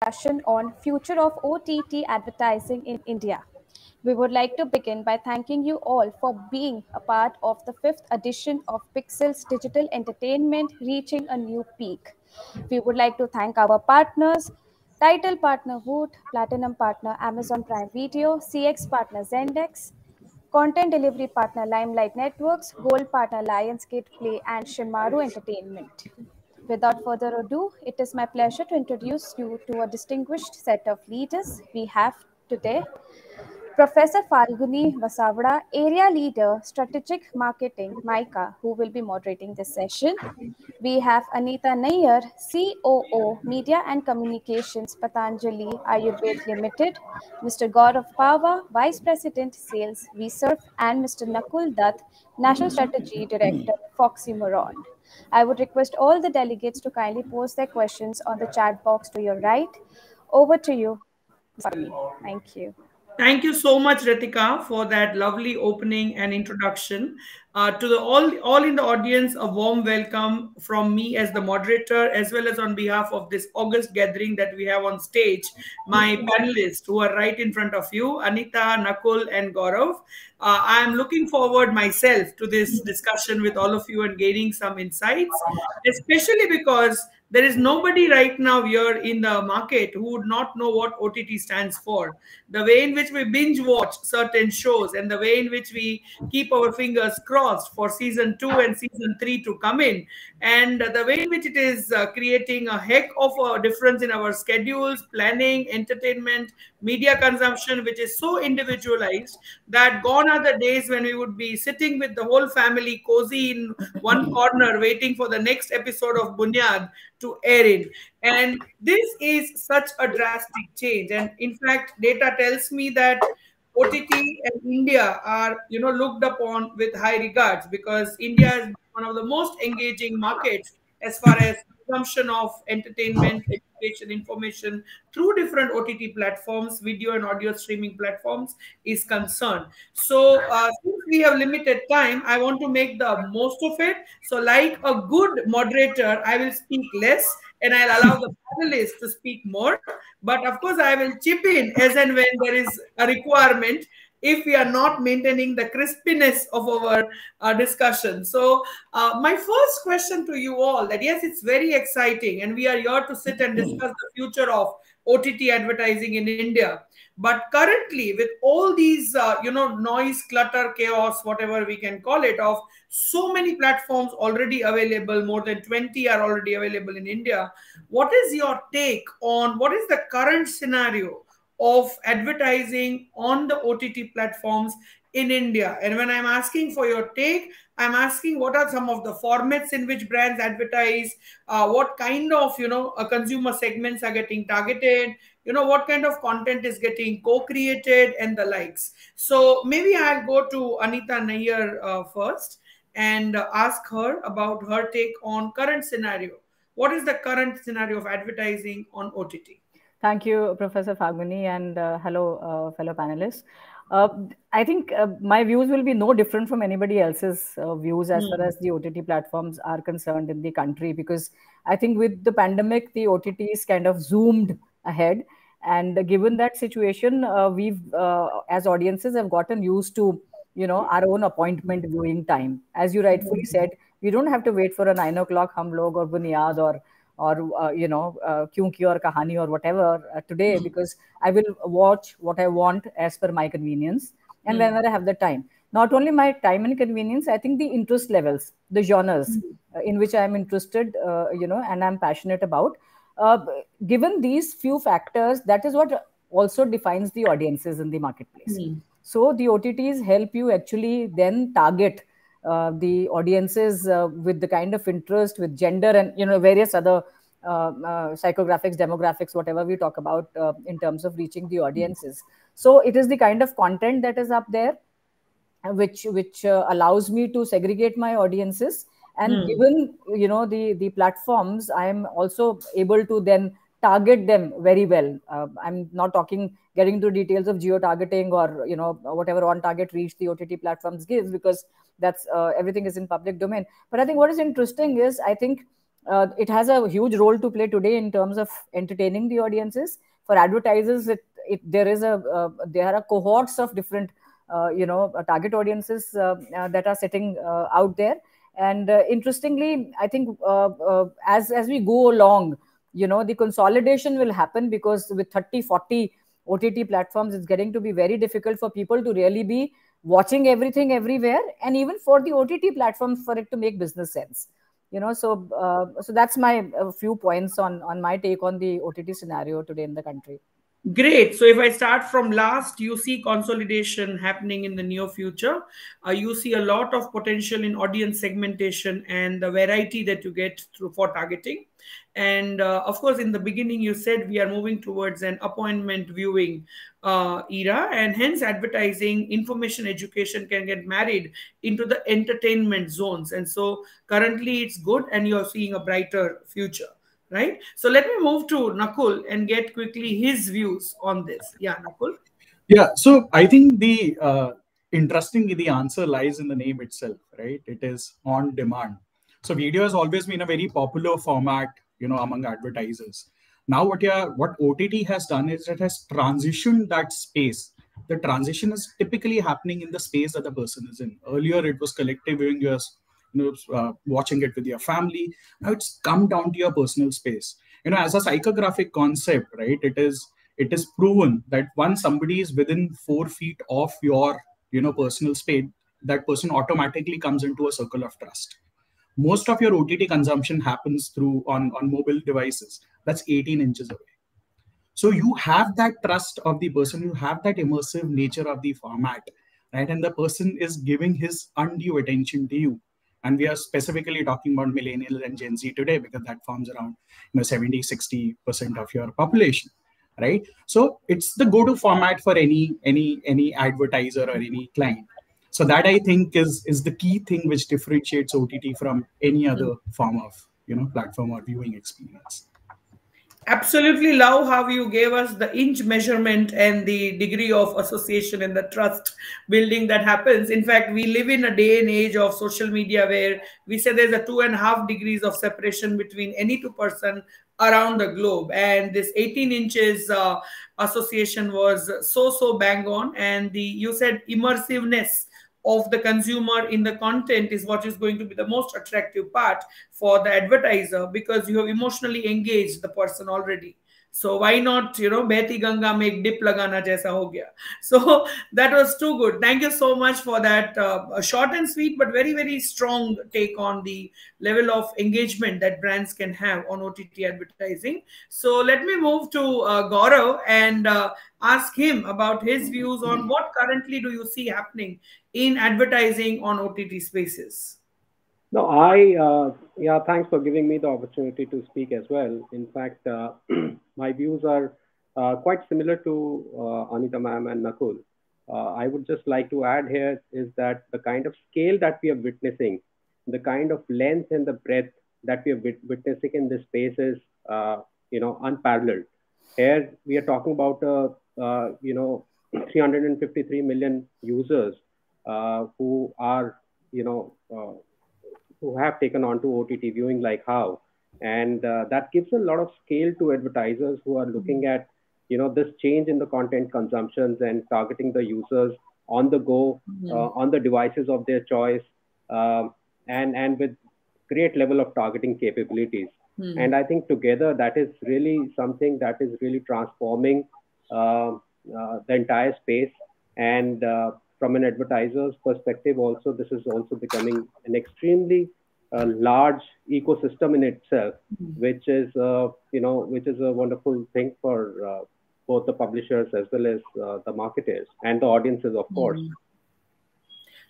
discussion on future of OTT advertising in India. We would like to begin by thanking you all for being a part of the fifth edition of Pixel's digital entertainment reaching a new peak. We would like to thank our partners, title partner Woot, platinum partner Amazon Prime Video, CX partner Zendex, content delivery partner Limelight Networks, gold partner Lionsgate Play, and Shimaru Entertainment. Without further ado, it is my pleasure to introduce you to a distinguished set of leaders we have today. Professor Falguni Vasavada, Area Leader, Strategic Marketing, MICA, who will be moderating this session. We have Anita Nair, COO, Media and Communications, Patanjali Ayurved Limited, Mr. Gaurav Pava, Vice President, Sales, VSurf, and Mr. Nakul Dutt, National Strategy Director, Foxy Moron. I would request all the delegates to kindly post their questions on the chat box to your right. Over to you, Swami. Thank you. Thank you so much, Ritika, for that lovely opening and introduction. To the all in the audience, a warm welcome from me as the moderator, as well as on behalf of this August gathering that we have on stage. My panelists who are right in front of you, Anita, Nakul, and Gaurav. I am looking forward myself to this discussion with all of you and gaining some insights, especially because there is nobody right now here in the market who would not know what OTT stands for. The way in which we binge watch certain shows and the way in which we keep our fingers crossed for season 2 and season 3 to come in, and the way in which it is creating a heck of a difference in our schedules, planning, entertainment, media consumption, which is so individualized that gone are the days when we would be sitting with the whole family cozy in one corner waiting for the next episode of Bunyad to air in. And this is such a drastic change. And in fact, data tells me that OTT and India are, looked upon with high regards because India is one of the most engaging markets as far as consumption of entertainment, education, information through different OTT platforms, video and audio streaming platforms is concerned. So since we have limited time, I want to make the most of it. So like a good moderator, I will speak less and I'll allow the panelists to speak more. But of course, I will chip in as and when there is a requirement if we are not maintaining the crispiness of our discussion. So my first question to you all that yes, it's very exciting and we are here to sit and discuss the future of OTT advertising in India. But currently with all these, noise, clutter, chaos, whatever we can call it, of so many platforms already available, more than 20 are already available in India. What is your take on what is the current scenario of advertising on the OTT platforms in India? And when I'm asking for your take, I'm asking what are some of the formats in which brands advertise, what kind of, consumer segments are getting targeted, what kind of content is getting co-created and the likes. So maybe I'll go to Anita Nair first and ask her about her take on current scenario. What is the current scenario of advertising on OTT? Thank you, Professor Falguni, and hello, fellow panelists. I think my views will be no different from anybody else's views as far as the OTT platforms are concerned in the country, because I think with the pandemic, the OTTs kind of zoomed ahead. And given that situation, we've, as audiences, have gotten used to, our own appointment viewing time. As you rightfully said, we don't have to wait for a 9 o'clock hum log or Bunyad or Kyunki or Kahani or whatever today, because I will watch what I want as per my convenience and whenever I have the time. Not only my time and convenience, I think the interest levels, the genres in which I am interested, and I'm passionate about. Given these few factors, that is what also defines the audiences in the marketplace. So the OTTs help you actually then target the audiences with the kind of interest, with gender and various other psychographics, demographics, whatever we talk about in terms of reaching the audiences. So it is the kind of content that is up there which allows me to segregate my audiences. And given the platforms, I am also able to then target them very well. I'm not getting into details of geo targeting or whatever on target reach the OTT platforms gives, because that's everything is in public domain. But I think what is interesting is, I think it has a huge role to play today in terms of entertaining the audiences. For advertisers, there are cohorts of different target audiences that are sitting out there. And interestingly, I think as we go along, the consolidation will happen, because with 30-40 OTT platforms, it's getting to be very difficult for people to really be watching everything everywhere, and even for the OTT platforms for it to make business sense. So that's my few points on my take on the OTT scenario today in the country. Great. So if I start from last, you see consolidation happening in the near future. You see a lot of potential in audience segmentation and the variety that you get through for targeting. And of course, in the beginning, you said we are moving towards an appointment viewing era, and hence advertising, information, education can get married into the entertainment zones. And so currently it's good, and you're seeing a brighter future. Right. So let me move to Nakul and get quickly his views on this. Yeah, Nakul. Yeah. So I think interestingly, the answer lies in the name itself, right? It is on demand. So video has always been a very popular format, among advertisers. Now what OTT has done is it has transitioned that space. The transition is typically happening in the space that the person is in. Earlier, it was collective viewing, watching it with your family. Now it's come down to your personal space. As a psychographic concept, right? It is proven that once somebody is within 4 feet of your, personal space, that person automatically comes into a circle of trust. Most of your OTT consumption happens through on mobile devices. That's 18 inches away. So you have that trust of the person, you have that immersive nature of the format, right? And the person is giving his undue attention to you. And we are specifically talking about millennials and Gen Z today, because that forms around 70-60% of your population, right? So it's the go-to format for any advertiser or any client. So that, I think, is the key thing which differentiates OTT from any other form of platform or viewing experience. Absolutely love how you gave us the inch measurement and the degree of association and the trust building that happens. In fact, we live in a day and age of social media where we say there's a 2.5 degrees of separation between any two person around the globe. And this 18 inches association was so bang on. And you said immersiveness of the consumer in the content is what is going to be the most attractive part for the advertiser, because you have emotionally engaged the person already. So why not, Behti Ganga make dip lagana jaisa ho gaya. So that was too good. Thank you so much for that short and sweet, but very, very strong take on the level of engagement that brands can have on OTT advertising. So let me move to Gaurav and ask him about his views on what currently do you see happening in advertising on OTT spaces. No, thanks for giving me the opportunity to speak as well. In fact, my views are quite similar to Anita ma'am and Nakul. I would just like to add here is that the kind of scale that we are witnessing, the kind of length and the breadth that we are witnessing in this space is, unparalleled. Here we are talking about, 353 million users who are, who have taken on to OTT viewing like how. And that gives a lot of scale to advertisers who are looking at, this change in the content consumptions and targeting the users on the go, on the devices of their choice, and with great level of targeting capabilities. And I think together that is really something that is really transforming the entire space. And from an advertiser's perspective, also, this is also becoming an extremely large ecosystem in itself, which is, which is a wonderful thing for both the publishers as well as the marketers and the audiences, of course.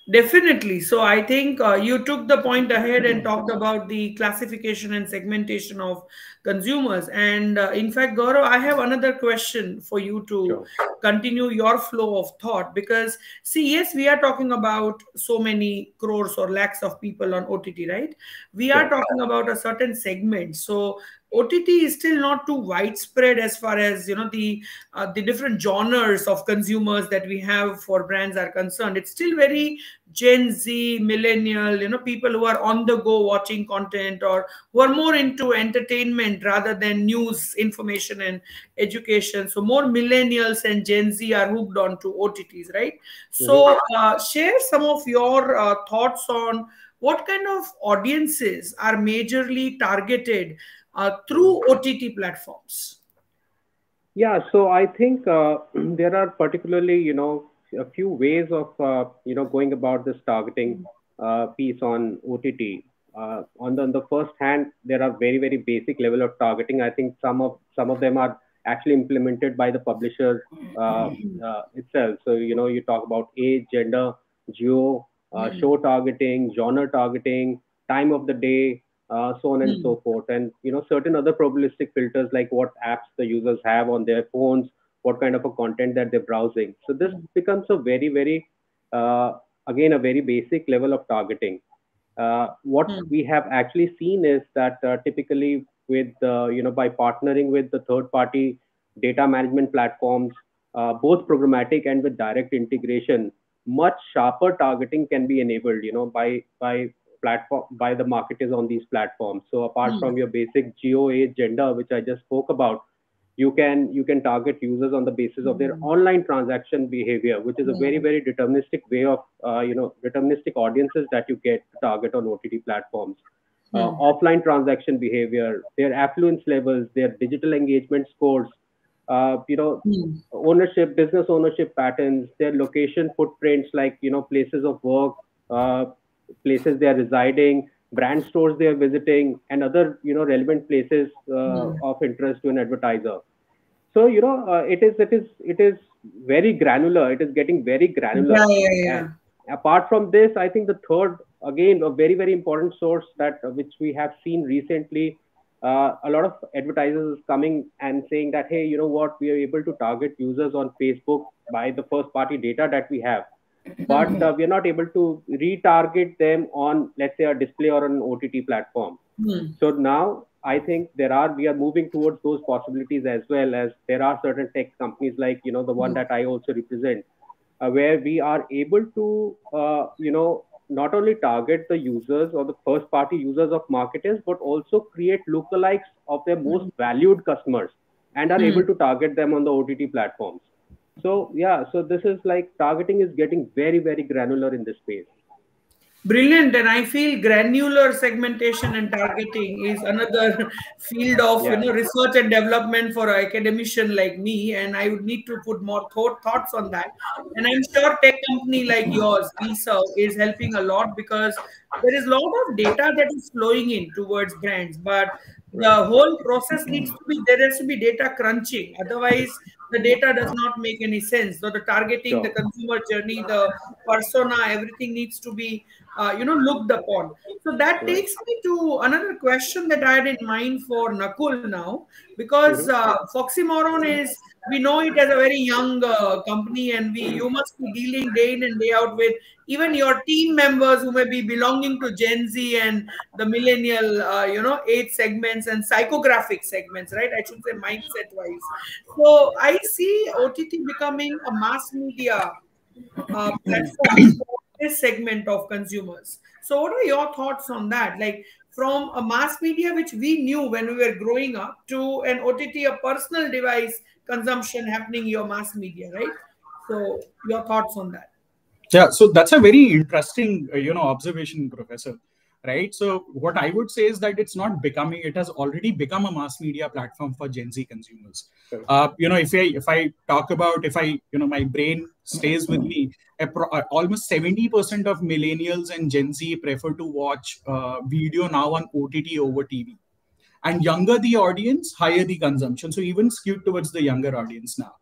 Definitely. So I think you took the point ahead and talked about the classification and segmentation of consumers. And in fact, Gaurav, I have another question for you to continue your flow of thought, because see, yes, we are talking about so many crores or lakhs of people on OTT, right? We are talking about a certain segment. So OTT is still not too widespread as far as the different genres of consumers that we have for brands are concerned. It's still very Gen Z, millennial, people who are on the go watching content, or who are more into entertainment rather than news, information, and education. So more millennials and Gen Z are hooked on to OTTs, right? So share some of your thoughts on what kind of audiences are majorly targeted through OTT platforms. Yeah, so I think there are particularly, a few ways of, going about this targeting piece on OTT. On the first hand, there are very, very basic level of targeting. I think some of them are actually implemented by the publisher itself. So, you talk about age, gender, geo, show targeting, genre targeting, time of the day, so on and so forth. And, certain other probabilistic filters like what apps the users have on their phones, what kind of a content that they're browsing. So this becomes a very, very, again, a very basic level of targeting. What we have actually seen is that typically with, by partnering with the third-party data management platforms, both programmatic and with direct integration, much sharper targeting can be enabled, by the marketers on these platforms. So apart from your basic geo, age, gender, which I just spoke about, you can target users on the basis of their online transaction behavior, which is a very, very deterministic way of, deterministic audiences that you get to target on OTT platforms. Offline transaction behavior, their affluence levels, their digital engagement scores, ownership, business ownership patterns, their location footprints, like, places of work, places they are residing, brand stores they are visiting, and other, relevant places of interest to an advertiser. So, it is very granular. It is getting very granular. And apart from this, I think the third, again, a very, very important source which we have seen recently, a lot of advertisers coming and saying that, hey, you know what, we are able to target users on Facebook by the first party data that we have, but we are not able to retarget them on, let's say, a display or an OTT platform. So now I think we are moving towards those possibilities, as well as there are certain tech companies like, the one that I also represent, where we are able to, not only target the users or the first party users of marketers, but also create lookalikes of their most valued customers and are able to target them on the OTT platforms. So yeah, so this is like targeting is getting very, very granular in this space. Brilliant. And I feel granular segmentation and targeting is another field of research and development for an academician like me, and I would need to put more thoughts on that. And I'm sure tech company like yours, VServe, is helping a lot, because there is a lot of data that is flowing in towards brands, but the whole process there has to be data crunching. Otherwise, the data does not make any sense. So the targeting, the consumer journey, the persona, everything needs to be looked upon. So that takes me to another question that I had in mind for Nakul now, because Foxymoron we know it as a very young company, and you must be dealing day in and day out with even your team members who may be belonging to Gen Z and the millennial, age segments and psychographic segments, right? I should say mindset wise. So I see OTT becoming a mass media platform for this segment of consumers. So what are your thoughts on that? Like, from a mass media, which we knew when we were growing up, to an OTT, a personal device consumption happening in your mass media, right? So your thoughts on that? Yeah, so that's a very interesting, observation, Professor. Right. So what I would say is that it has already become a mass media platform for Gen Z consumers. If I talk about, my brain stays with me, almost 70% of millennials and Gen Z prefer to watch video now on OTT over TV. And younger the audience, higher the consumption. So even skewed towards the younger audience now.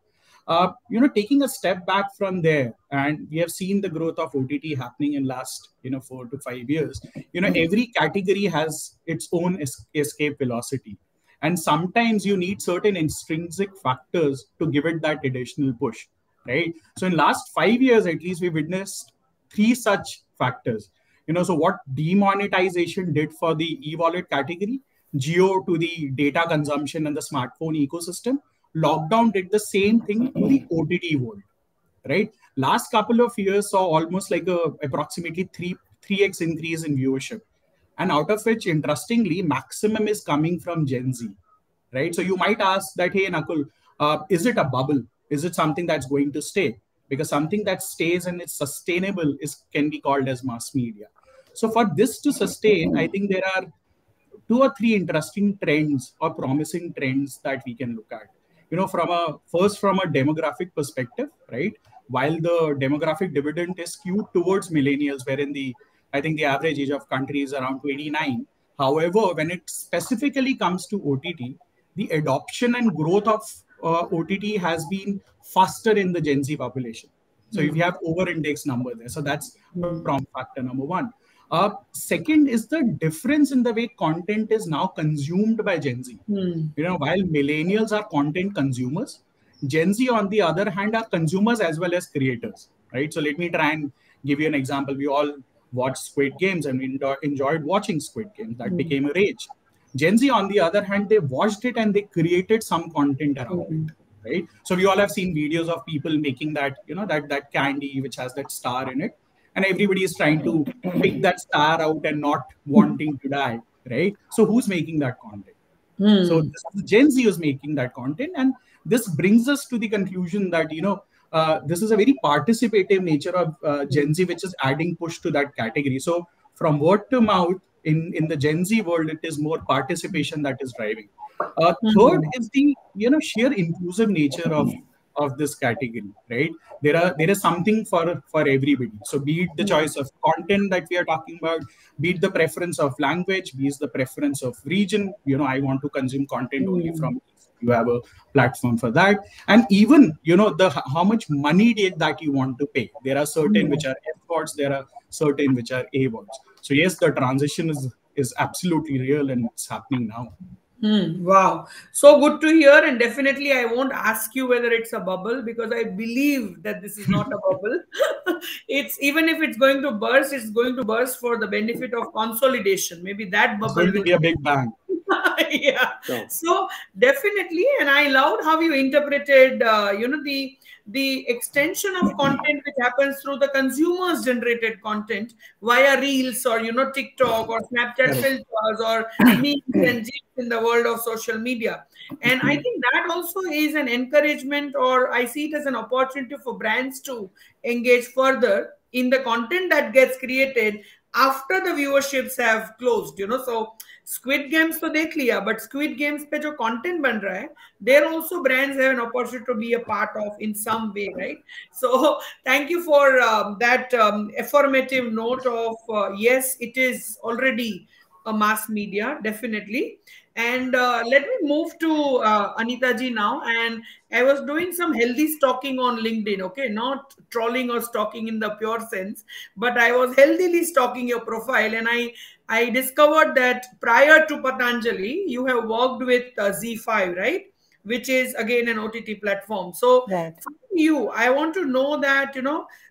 Taking a step back from there, and we have seen the growth of OTT happening in last 4 to 5 years. Every category has its own escape velocity, and sometimes you need certain intrinsic factors to give it that additional push, right? So in last 5 years at least, we witnessed 3 such factors. So what demonetization did for the e-wallet category, Geo to the data consumption and the smartphone ecosystem, lockdown did the same thing to the OTT world, right? Last couple of years saw almost like a approximately 3x increase in viewership, and out of which, interestingly, maximum is coming from Gen Z, right? So you might ask that, hey, Nakul, is it a bubble? Is it something that's going to stay? Because something that stays and is sustainable can be called as mass media. So for this to sustain, I think there are two or three interesting trends or promising trends that we can look at. From a demographic perspective, right? While the demographic dividend is skewed towards millennials, wherein I think the average age of country is around 29. However, when it specifically comes to OTT, the adoption and growth of OTT has been faster in the Gen Z population. So if you have over-index number there, so that's prompt factor number one. Second is the difference in the way content is now consumed by Gen Z. While millennials are content consumers, Gen Z, on the other hand, are consumers as well as creators, right? So let me try and give you an example. We all watched Squid Games and we enjoyed watching Squid Games. That became a rage. Gen Z, on the other hand, they watched it and they created some content around it, right? So we all have seen videos of people making that, that candy which has that star in it. And everybody is trying to pick that star out and not wanting to die, right? So who's making that content? So Gen Z is making that content. And this brings us to the conclusion that, this is a very participative nature of Gen Z, which is adding push to that category. So from word to mouth, in the Gen Z world, it is more participation that is driving. Third is the sheer inclusive nature of this category, right? There is something for everybody. So be it the choice of content that we are talking about, be it the preference of language, be it the preference of region. I want to consume content only from. You have a platform for that, and even how much money that you want to pay. There are certain which are F words, there are certain which are A words. So yes, the transition is absolutely real and it's happening now. Wow. So good to hear. And definitely, I won't ask you whether it's a bubble because I believe that this is not a bubble. Even if it's going to burst, it's going to burst for the benefit of consolidation. Maybe that bubble will be a big bang. Yeah. So definitely. And I loved how you interpreted, the extension of content which happens through the consumers generated content via reels or TikTok or Snapchat filters or memes and gifs in the world of social media. And I think that also is an encouragement, or I see it as an opportunity for brands to engage further in the content that gets created after the viewerships have closed. So Squid Games तो देख लिया, but Squid Games पे जो content बन रहा है, there also brands have an opportunity to be a part of in some way, right? So thank you for that affirmative note of yes, it is already a mass media, definitely. And let me move to Anita ji now. And I was doing some healthy stalking on LinkedIn, okay? Not trolling or stalking in the pure sense, but I was healthily stalking your profile. And I discovered that prior to Patanjali, you have worked with ZEE5, right? Which is again an OTT platform. So right. For you, I want to know that,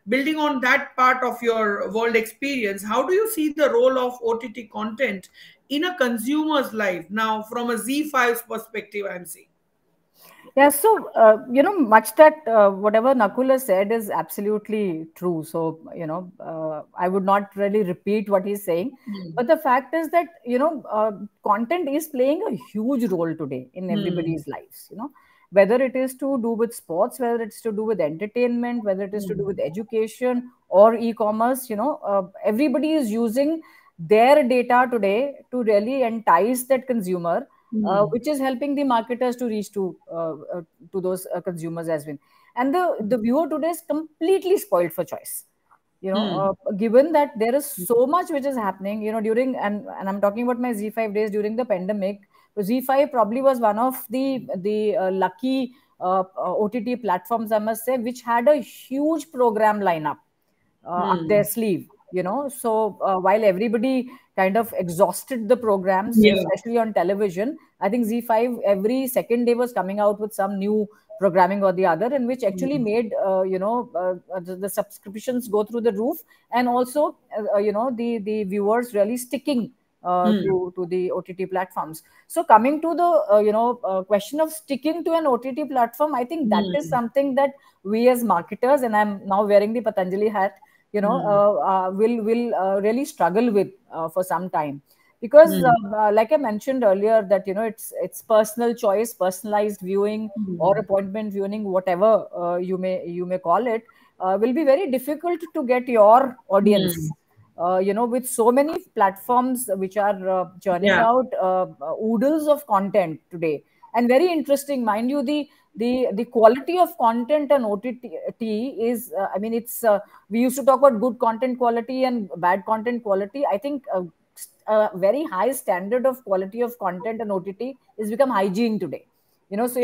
building on that part of your world experience, how do you see the role of OTT content in a consumer's life now from a ZEE5's perspective, I'm saying? Yeah, so, much that whatever Nakul has said is absolutely true. So, I would not really repeat what he's saying. But the fact is that, content is playing a huge role today in everybody's lives, whether it is to do with sports, whether it's to do with entertainment, whether it is to do with education or e-commerce, everybody is using their data today to really entice that consumer. Which is helping the marketers to reach to those consumers as well. And the viewer today is completely spoiled for choice. Given that there is so much which is happening, during and I'm talking about my ZEE5 days during the pandemic. ZEE5 probably was one of the lucky OTT platforms, I must say, which had a huge program lineup up their sleeve. So while everybody kind of exhausted the programs, especially on television, I think ZEE5 every second day was coming out with some new programming or the other, in which actually made the subscriptions go through the roof, and also the viewers really sticking to the OTT platforms. So coming to the question of sticking to an OTT platform, I think that is something that we as marketers, and I'm now wearing the Patanjali hat, will really struggle with for some time. Because like I mentioned earlier, that it's personal choice, personalized viewing, or appointment viewing, whatever you may call it, will be very difficult to get your audience. With so many platforms which are churning out oodles of content today, and very interesting, mind you, the quality of content on OTT is, it's we used to talk about good content quality and bad content quality. I think a very high standard of quality of content on OTT is become hygiene today. So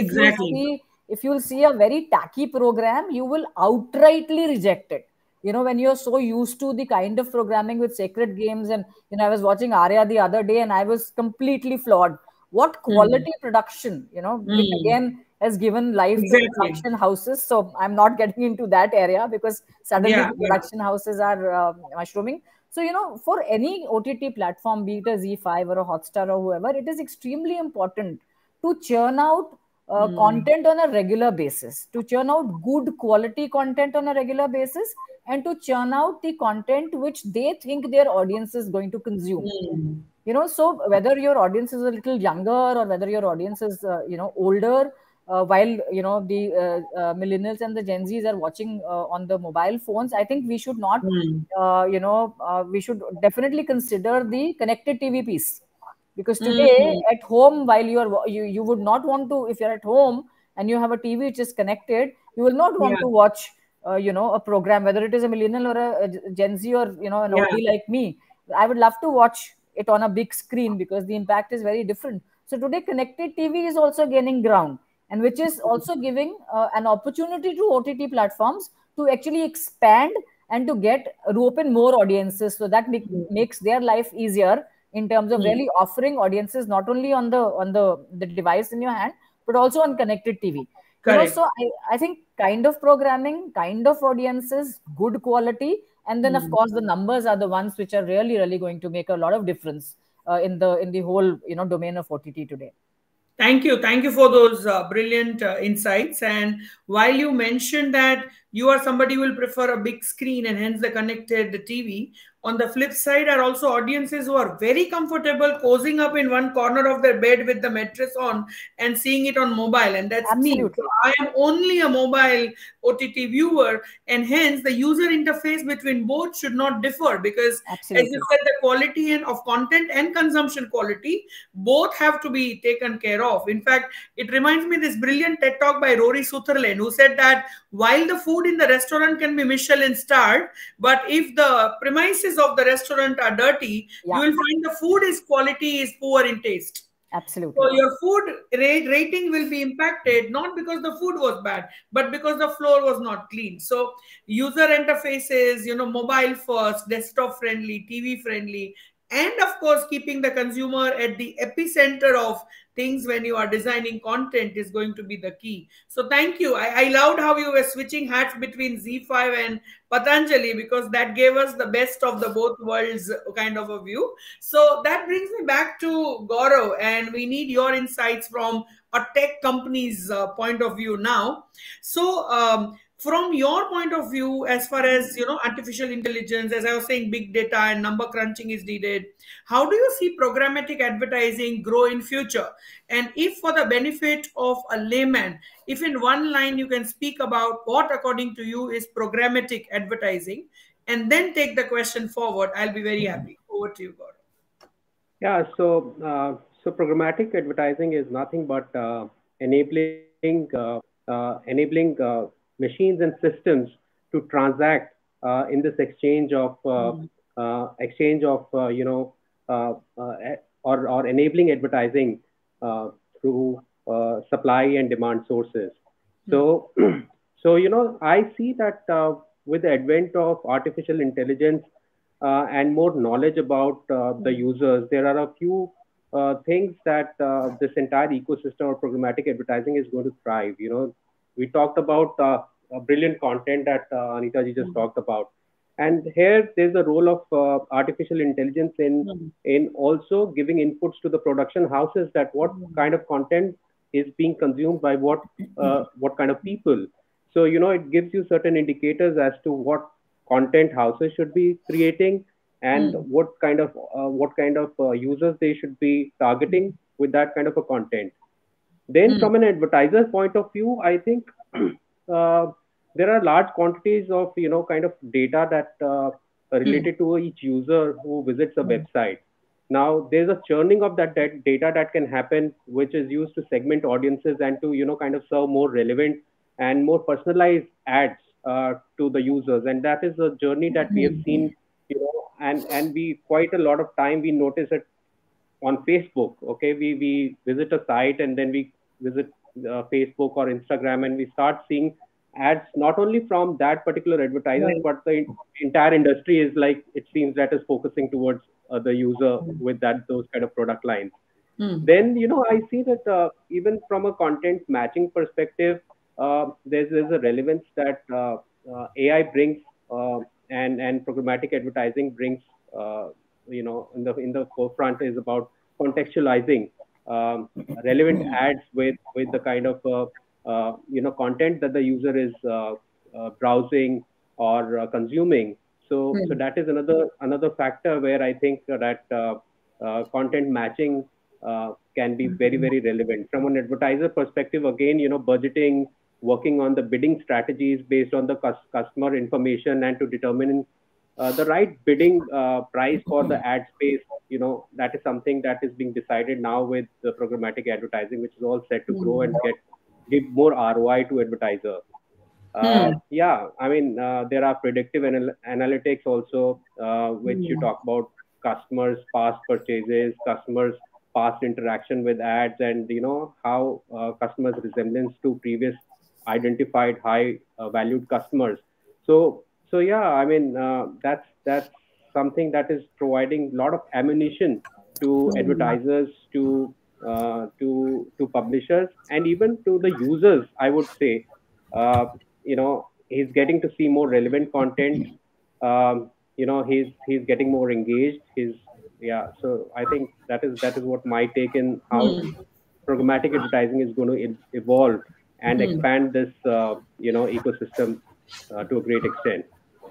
if you'll see a very tacky program, you will outrightly reject it. When you're so used to the kind of programming with Sacred Games, and I was watching Arya the other day, and I was completely floored. What quality production, which again has given life to production houses. So I'm not getting into that area, because suddenly the production houses are mushrooming. So, for any OTT platform, be it a ZEE5 or a Hotstar or whoever, it is extremely important to churn out content on a regular basis, to churn out good quality content on a regular basis, and to churn out the content which they think their audience is going to consume. So whether your audience is a little younger or whether your audience is, older, while, the millennials and the Gen Zs are watching on the mobile phones, I think we should not, we should definitely consider the connected TV piece. Because today at home, while you would not want to, if you're at home and you have a TV which is connected, you will not want to watch, a program, whether it is a millennial or a Gen Z or, an OD like me. I would love to watch it on a big screen, because the impact is very different. So today connected TV is also gaining ground, and which is also giving an opportunity to OTT platforms to actually expand and to rope in more audiences. So that makes their life easier in terms of really offering audiences not only on the device in your hand, but also on connected TV. So I think kind of programming, kind of audiences, good quality, and then of course the numbers are the ones which are really, really going to make a lot of difference in the whole domain of OTT today. Thank you for those brilliant insights. And while you mentioned that you are somebody who will prefer a big screen and hence the connected TV, on the flip side are also audiences who are very comfortable cozying up in one corner of their bed with the mattress on and seeing it on mobile. And that's me. So I am only a mobile OTT viewer, and hence the user interface between both should not differ, because as you said, the quality of content and consumption quality both have to be taken care of. In fact, it reminds me this brilliant TED talk by Rory Sutherland, who said that while the food in the restaurant can be Michelin starred, but if the premises of the restaurant are dirty, you will find the food is quality is poor in taste. Absolutely. So your food rating will be impacted, not because the food was bad, but because the floor was not clean. So user interfaces, mobile first, desktop friendly, TV friendly, and of course keeping the consumer at the epicenter of things when you are designing content is going to be the key. So thank you. I loved how you were switching hats between ZEE5 and Patanjali, because that gave us the best of the both worlds kind of a view. So that brings me back to Gaurav, and we need your insights from a tech company's point of view now. So from your point of view, as far as artificial intelligence, as I was saying, big data and number crunching is needed, how do you see programmatic advertising grow in future? And if, for the benefit of a layman, if in one line you can speak about what according to you is programmatic advertising, and then take the question forward, I'll be very happy. Over to you, Gaurav. Yeah, so programmatic advertising is nothing but enabling machines and systems to transact in this exchange of or enabling advertising through supply and demand sources. So I see that with the advent of artificial intelligence and more knowledge about the users, there are a few things that this entire ecosystem of programmatic advertising is going to thrive. We talked about brilliant content that Anita ji just talked about. And here there's a role of artificial intelligence in also giving inputs to the production houses, that what kind of content is being consumed by what kind of people. So, it gives you certain indicators as to what content houses should be creating, and what kind of users they should be targeting with that kind of a content. Then from an advertiser's point of view, I think there are large quantities of kind of data that related to each user who visits a website. Now there's a churning of that data that can happen, which is used to segment audiences and to kind of serve more relevant and more personalized ads to the users. And that is a journey that we have seen, and we quite a lot of time we notice it on Facebook. Okay, we visit a site and then we visit Facebook or Instagram, and we start seeing ads not only from that particular advertiser, but the entire industry is like, it seems that is focusing towards the user with those kind of product lines. Then I see that even from a content matching perspective, there's a relevance that AI brings, and programmatic advertising brings. In the forefront is about contextualizing relevant ads with the kind of content that the user is browsing or consuming. So that is another factor where I think that content matching can be very, very relevant from an advertiser perspective. Again, budgeting, working on the bidding strategies based on the customer information, and to determine the right bidding price for the ad space. That is something that is being decided now with the programmatic advertising, which is all set to grow and give more ROI to advertiser. There are predictive analytics also, which you talk about customers' past purchases, customers' past interaction with ads, and how customers' resemblance to previous identified high valued customers. So that's something that is providing a lot of ammunition to advertisers, to publishers, and even to the users. I would say, he's getting to see more relevant content. He's getting more engaged. So I think that is what my take in how programmatic advertising is going to evolve and expand this ecosystem to a great extent.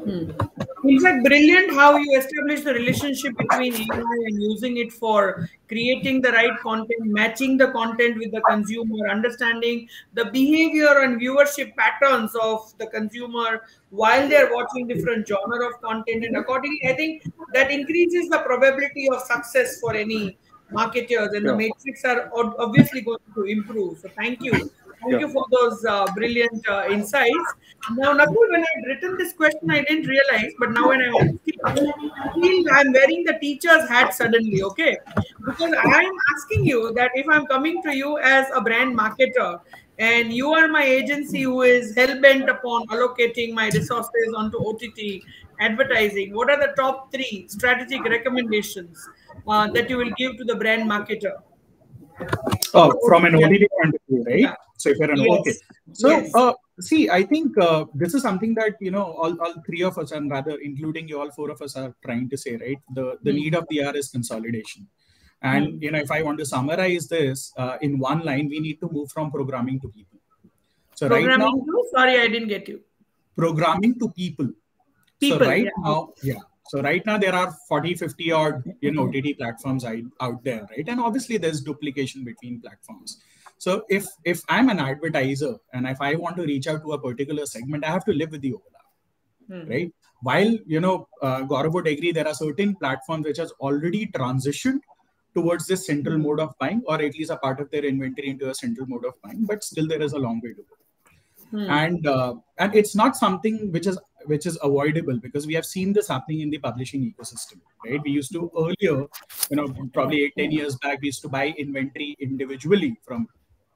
In fact, brilliant how you establish the relationship between AI and using it for creating the right content, matching the content with the consumer, understanding the behavior and viewership patterns of the consumer while they're watching different genre of content. And accordingly, I think that increases the probability of success for any marketers, and the metrics are obviously going to improve. So thank you. Thank you for those brilliant insights. Now, Nakul, when I had written this question, I didn't realize, but now when I'm asking, I feel I'm wearing the teacher's hat suddenly, okay? Because I'm asking you that if I'm coming to you as a brand marketer, and you are my agency who is hell-bent upon allocating my resources onto OTT advertising, what are the top 3 strategic recommendations that you will give to the brand marketer? From an OTT point of view, right? So if you're an Yes. okay. So see, I think this is something that all 3 of us, and rather including you, all 4 of us are trying to say, right? The need of the hour is consolidation. And if I want to summarize this in one line, we need to move from programming to people. So right now, sorry, I didn't get you. Programming to people. So right now there are 40, 50 odd OTT platforms out there, right? And obviously there's duplication between platforms. So if I'm an advertiser and if I want to reach out to a particular segment, I have to live with the overlap, right? While Gaurav would agree, there are certain platforms which has already transitioned towards this central mode of buying, or at least a part of their inventory into a central mode of buying, but still there is a long way to go. And it's not something which is avoidable, because we have seen this happening in the publishing ecosystem, right? We used to earlier, probably 8-10 years back, we used to buy inventory individually from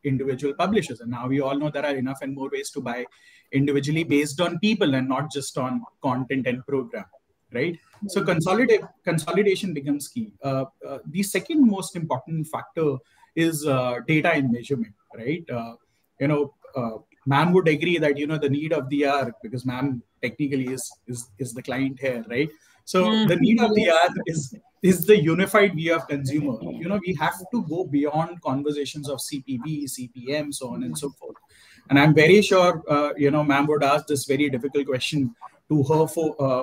individual publishers, and now we all know there are enough and more ways to buy individually based on people and not just on content and program, right? So consolidation becomes key. The second most important factor is data and measurement, right? ma'am would agree that the need of the hour, because ma'am technically is the client here, right? So the need of the hour is the unified view of consumer. We have to go beyond conversations of CPV, CPM, so on and so forth. And I'm very sure ma'am would ask this very difficult question to her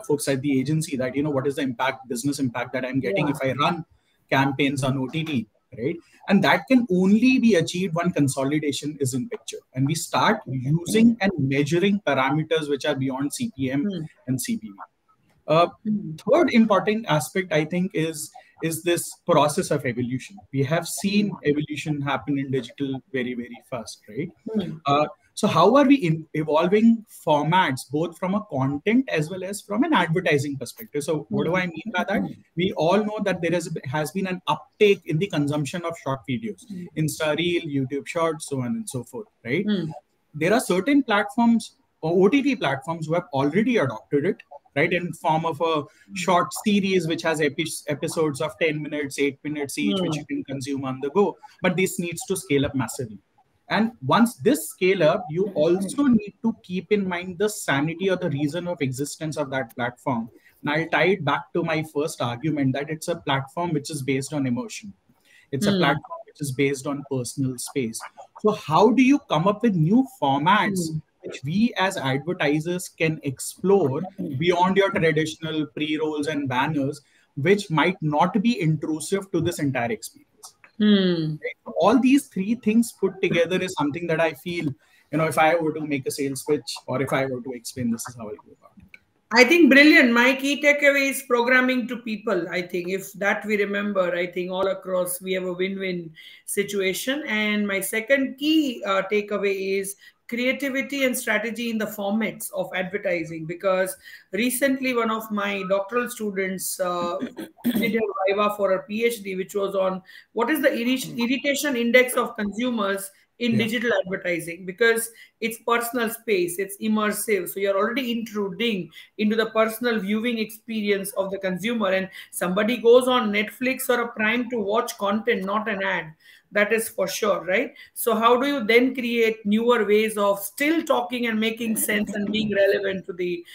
folks at the agency, that what is the business impact that I'm getting if I run campaigns on OTT, right? And that can only be achieved when consolidation is in picture, and we start using and measuring parameters which are beyond CPM and CPV. Third important aspect, I think, is this process of evolution. We have seen evolution happen in digital very, very fast, right? So how are we evolving formats, both from a content as well as from an advertising perspective? So what do I mean by that? We all know that there has been an uptake in the consumption of short videos, Insta Reel, YouTube Shorts, so on and so forth, right? There are certain platforms or OTT platforms who have already adopted it, right, in form of a short series which has episodes of 10 minutes, 8 minutes each, which you can consume on the go. But this needs to scale up massively. And once this scale up, you also need to keep in mind the sanity or the reason of existence of that platform. And I'll tie it back to my first argument, that it's a platform which is based on emotion. It's a platform which is based on personal space. So how do you come up with new formats which we as advertisers can explore beyond your traditional pre-rolls and banners, which might not be intrusive to this entire experience? Right? All these three things put together is something that I feel, if I were to make a sales pitch, or if I were to explain, this is how I go about it. I think brilliant. My key takeaway is programming to people. I think if that we remember, I think all across we have a win-win situation. And my second key takeaway is creativity and strategy in the formats of advertising, because recently one of my doctoral students did a viva for a PhD, which was on what is the irritation index of consumers in digital advertising, because it's personal space, it's immersive. So you're already intruding into the personal viewing experience of the consumer, and somebody goes on Netflix or a Prime to watch content, not an ad. That is for sure, right? So how do you then create newer ways of still talking and making sense and being relevant to the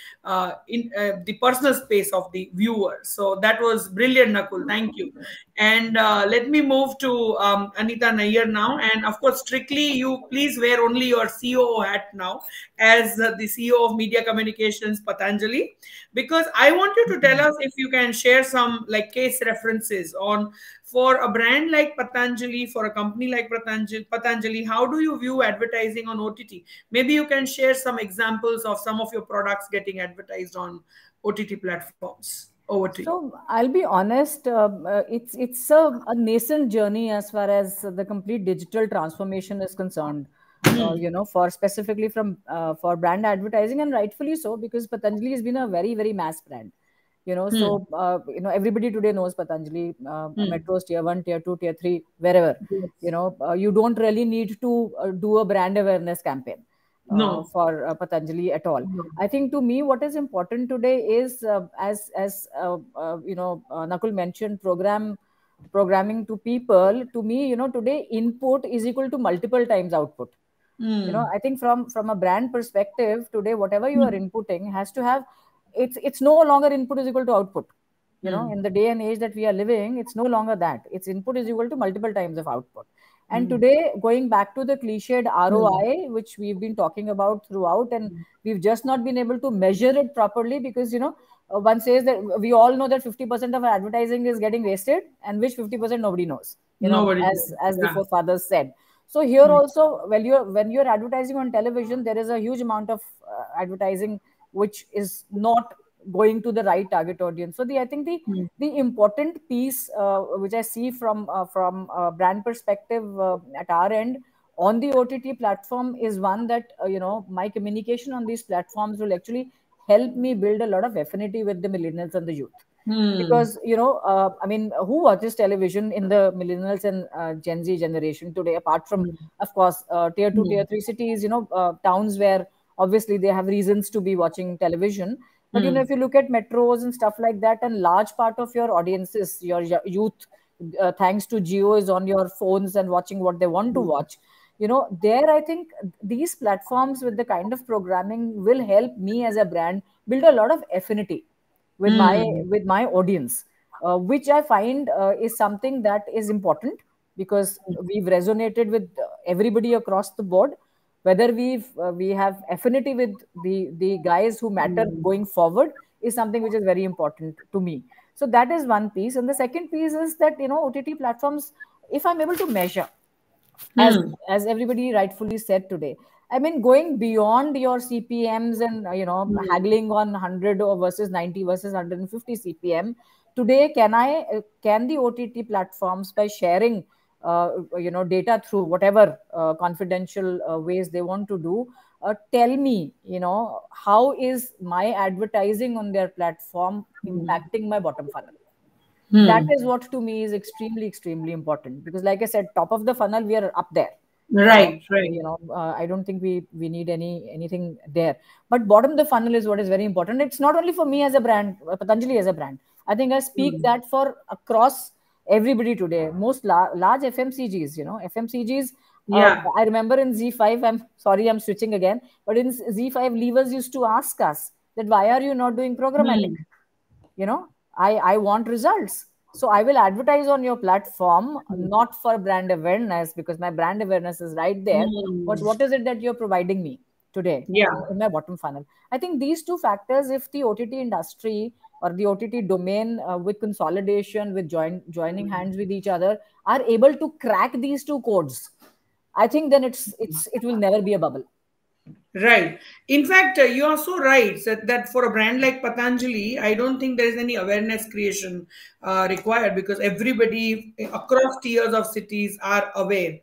personal space of the viewer? So that was brilliant, Nakul. Thank you. And let me move to Anita Nair now. And of course, strictly, you please wear only your COO hat now as the CEO of Media Communications Patanjali, because I want you to tell us if you can share some case references on, for a brand like Patanjali, for a company like Patanjali, how do you view advertising on OTT? Maybe you can share some examples of some of your products getting advertised on OTT platforms. Over to you. So I'll be honest, it's a nascent journey as far as the complete digital transformation is concerned. For specifically for brand advertising, and rightfully so, because Patanjali has been a very, very mass brand. So everybody today knows Patanjali, metros, tier 1, tier 2, tier 3, wherever. You don't really need to do a brand awareness campaign for Patanjali at all. I think, to me, what is important today is, as Nakul mentioned, programming to people. To me, today input is equal to multiple times output. I think from a brand perspective today, whatever you are inputting has to have, it's no longer input is equal to output. In the day and age that we are living, it's no longer that. Its input is equal to multiple times of output. And today, going back to the cliched ROI, which we've been talking about throughout, and we've just not been able to measure it properly, because, one says that we all know that 50% of advertising is getting wasted, and which 50% nobody knows, as the forefathers said. So here also, when you're advertising on television, there is a huge amount of advertising which is not going to the right target audience. So I think the important piece which I see from a brand perspective at our end on the OTT platform is one that my communication on these platforms will actually help me build a lot of affinity with the millennials and the youth. Because who watches television in the millennials and Gen Z generation today, apart from, of course, tier 2, tier 3 cities, towns where obviously they have reasons to be watching television. But if you look at metros and stuff like that, and large part of your audiences, your youth, thanks to Jio, is on your phones and watching what they want to watch. there I think these platforms with the kind of programming will help me as a brand build a lot of affinity with my audience, which I find is something that is important, because we've resonated with everybody across the board, whether we have affinity with the guys who matter going forward is something which is very important to me. So that is one piece. And the second piece is that OTT platforms, if I'm able to measure, as everybody rightfully said today, I mean, going beyond your CPMs and haggling on 100 or versus 90 versus 150 CPM, today can the OTT platforms, by sharing data through whatever confidential ways they want to do, tell me how is my advertising on their platform impacting my bottom funnel? That is what to me is extremely, extremely important, because like I said, top of the funnel, we are up there. Right. I don't think we need anything there. But bottom of the funnel is what is very important. It's not only for me as a brand, Patanjali as a brand. I think I speak that for across everybody today. Most large FMCGs, FMCGs. I remember in ZEE5, I'm sorry, I'm switching again, but in ZEE5, levers used to ask us that why are you not doing programmatic? I want results. So I will advertise on your platform, not for brand awareness, because my brand awareness is right there. But what is it that you're providing me today in my bottom funnel? I think these two factors, if the OTT industry or the OTT domain with consolidation, with joining hands with each other, are able to crack these two codes, I think then it will never be a bubble. Right. In fact, you are so right that for a brand like Patanjali, I don't think there is any awareness creation required, because everybody across tiers of cities are aware.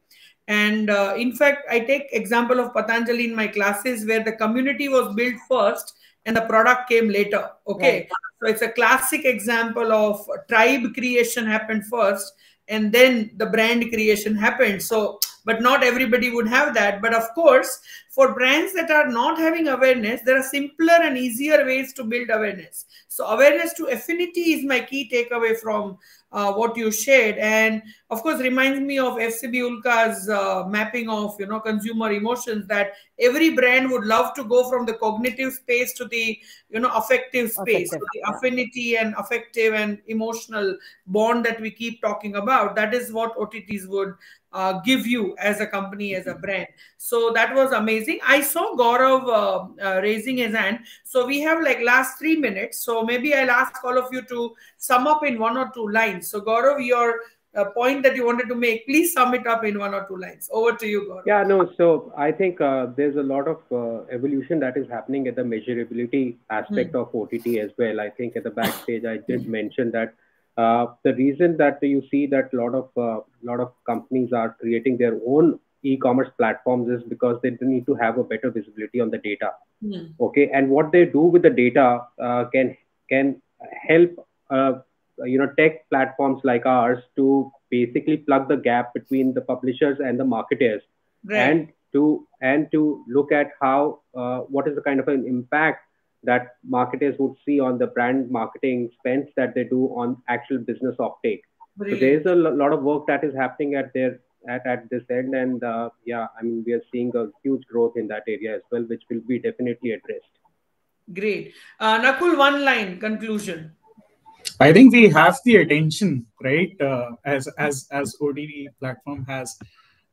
And in fact, I take example of Patanjali in my classes, where the community was built first and the product came later. Okay. Right. So it's a classic example of tribe creation happened first, and then the brand creation happened. So, but not everybody would have that. But of course, for brands that are not having awareness, there are simpler and easier ways to build awareness. So awareness to affinity is my key takeaway from what you shared. And of course, reminds me of FCB Ulka's mapping of consumer emotions, that every brand would love to go from the cognitive space to the affective space. So the affinity and affective and emotional bond that we keep talking about, that is what OTTs would give you as a company, as a brand. So that was amazing. I saw Gaurav raising his hand. So we have like last 3 minutes. So maybe I'll ask all of you to sum up in 1 or 2 lines. So Gaurav, your point that you wanted to make, please sum it up in 1 or 2 lines. Over to you, Gaurav. Yeah, no. So I think there's a lot of evolution that is happening at the measurability aspect of OTT as well. I think at the backstage, I did mention that the reason that you see that a lot of companies are creating their own e-commerce platforms is because they need to have a better visibility on the data. Okay, and what they do with the data can help tech platforms like ours to basically plug the gap between the publishers and the marketers, and to look at how what is the kind of an impact that marketers would see on the brand marketing spends that they do on actual business offtake. So there's a lot of work that is happening at this end, and we are seeing a huge growth in that area as well, which will be definitely addressed. Great. Nakul, 1 line conclusion. I think we have the attention, right? As OTT platform has,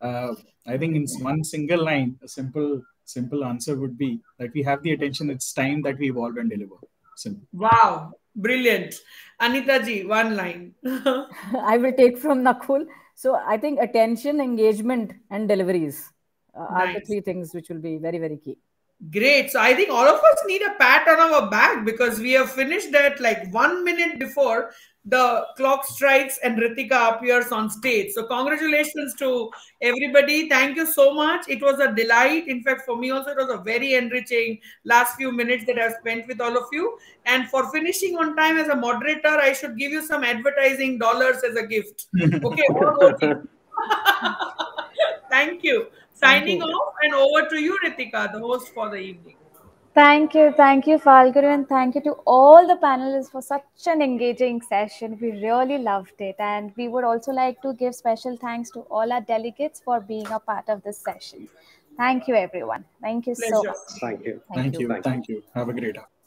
I think in one single line, a simple answer would be that we have the attention. It's time that we evolve and deliver. Simple. Wow, brilliant. Anita ji, 1 line. I will take from Nakul. So I think attention, engagement, and deliveries are the 3 things which will be very, very key. Great. So I think all of us need a pat on our back, because we have finished that like 1 minute before the clock strikes and Ritika appears on stage. So congratulations to everybody. Thank you so much. It was a delight. In fact, for me also, it was a very enriching last few minutes that I've spent with all of you. And for finishing on time as a moderator, I should give you some advertising dollars as a gift. Okay. Thank you. Signing off, and over to you, Ritika, the host for the evening. Thank you, Falguru, and thank you to all the panelists for such an engaging session. We really loved it, and we would also like to give special thanks to all our delegates for being a part of this session. Thank you, everyone. Thank you so Pleasure. much. Thank you. Thank you. Thank you. Have a great afternoon.